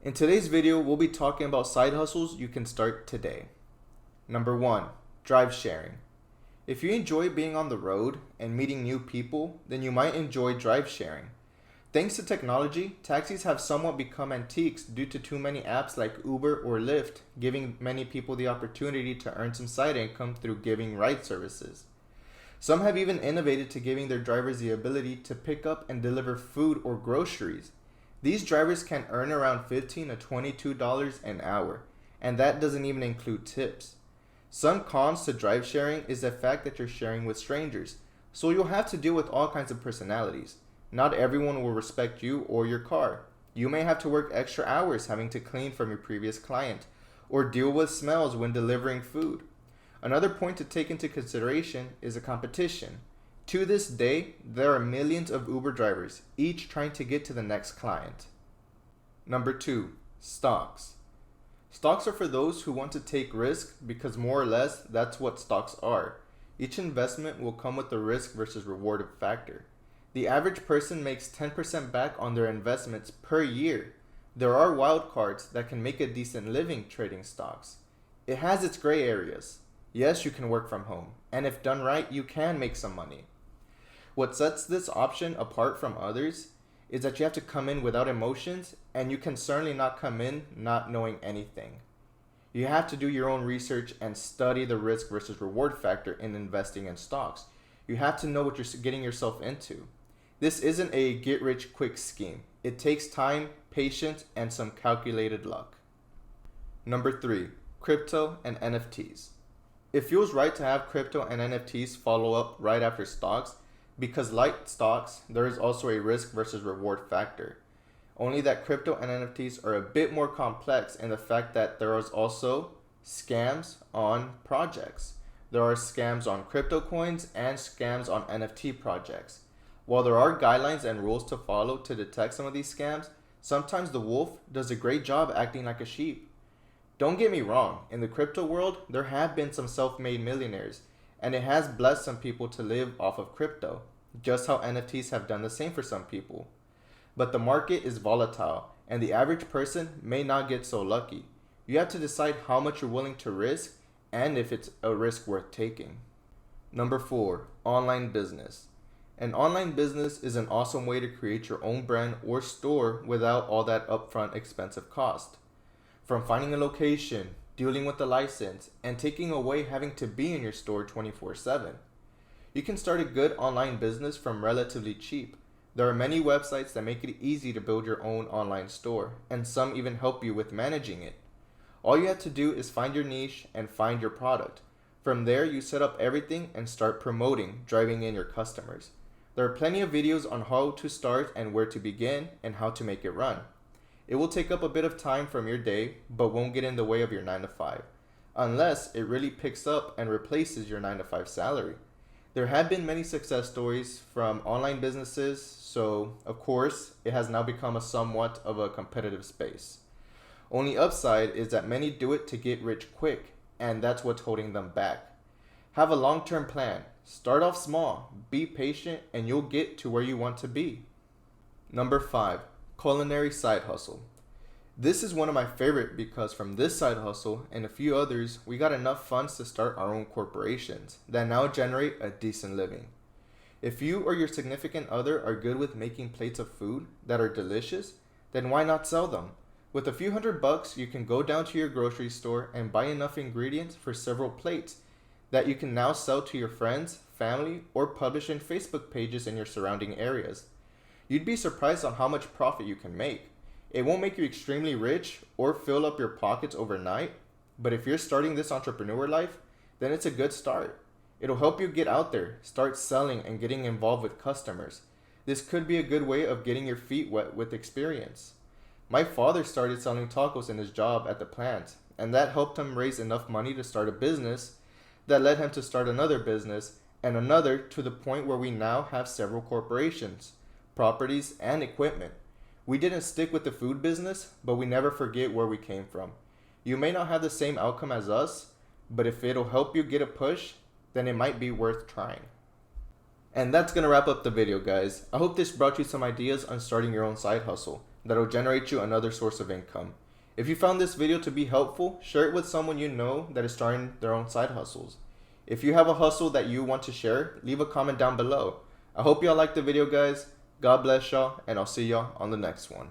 In today's video, we'll be talking about side hustles you can start today. Number 1. Drive sharing. If you enjoy being on the road and meeting new people, then you might enjoy drive sharing. Thanks to technology, taxis have somewhat become antiques due to too many apps like Uber or Lyft, giving many people the opportunity to earn some side income through giving ride services. Some have even innovated to giving their drivers the ability to pick up and deliver food or groceries. These drivers can earn around $15 to $22 an hour, and that doesn't even include tips. Some cons to drive sharing is the fact that you're sharing with strangers, so you'll have to deal with all kinds of personalities. Not everyone will respect you or your car. You may have to work extra hours having to clean from your previous client, or deal with smells when delivering food. Another point to take into consideration is the competition. To this day, there are millions of Uber drivers, each trying to get to the next client. Number 2. Stocks. Stocks are for those who want to take risk because more or less that's what stocks are. Each investment will come with a risk versus reward factor. The average person makes 10% back on their investments per year. There are wild cards that can make a decent living trading stocks. It has its gray areas. Yes, you can work from home, and if done right, you can make some money. What sets this option apart from others is that you have to come in without emotions, and you can certainly not come in not knowing anything. You have to do your own research and study the risk versus reward factor in investing in stocks. You have to know what you're getting yourself into. This isn't a get-rich-quick scheme. It takes time, patience, and some calculated luck. Number 3. Crypto and NFTs. It feels right to have crypto and NFTs follow up right after stocks, because like stocks, there is also a risk versus reward factor. Only that crypto and NFTs are a bit more complex in the fact that there is also scams on projects. There are scams on crypto coins and scams on NFT projects. While there are guidelines and rules to follow to detect some of these scams, sometimes the wolf does a great job acting like a sheep. Don't get me wrong, in the crypto world, there have been some self-made millionaires, and it has blessed some people to live off of crypto, just how NFTs have done the same for some people. But the market is volatile, and the average person may not get so lucky. You have to decide how much you're willing to risk and if it's a risk worth taking. Number 4. Online business. An online business is an awesome way to create your own brand or store without all that upfront expensive cost. From finding a location, dealing with the license, and taking away having to be in your store 24/7. You can start a good online business from relatively cheap. There are many websites that make it easy to build your own online store, and some even help you with managing it. All you have to do is find your niche and find your product. From there, you set up everything and start promoting, driving in your customers. There are plenty of videos on how to start and where to begin and how to make it run. It will take up a bit of time from your day, but won't get in the way of your 9 to 5, unless it really picks up and replaces your 9 to 5 salary. There have been many success stories from online businesses, so of course, it has now become a somewhat of a competitive space. Only upside is that many do it to get rich quick, and that's what's holding them back. Have a long-term plan. Start off small, be patient, and you'll get to where you want to be. Number 5. Culinary side hustle. This is one of my favorite because from this side hustle and a few others, we got enough funds to start our own corporations that now generate a decent living. If you or your significant other are good with making plates of food that are delicious, then why not sell them? With a few $100, you can go down to your grocery store and buy enough ingredients for several plates that you can now sell to your friends, family, or publish in Facebook pages in your surrounding areas. You'd be surprised on how much profit you can make. It won't make you extremely rich or fill up your pockets overnight, but if you're starting this entrepreneur life, then it's a good start. It'll help you get out there, start selling and getting involved with customers. This could be a good way of getting your feet wet with experience. My father started selling tacos in his job at the plant, and that helped him raise enough money to start a business that led him to start another business and another to the point where we now have several corporations, properties, and equipment. We didn't stick with the food business, but we never forget where we came from. You may not have the same outcome as us, but if it'll help you get a push, then it might be worth trying. And that's going to wrap up the video, guys. I hope this brought you some ideas on starting your own side hustle. that'll generate you another source of income. If you found this video to be helpful, share it with someone you know that is starting their own side hustles. If you have a hustle that you want to share, leave a comment down below. I hope y'all liked the video, guys. God bless y'all, and I'll see y'all on the next one.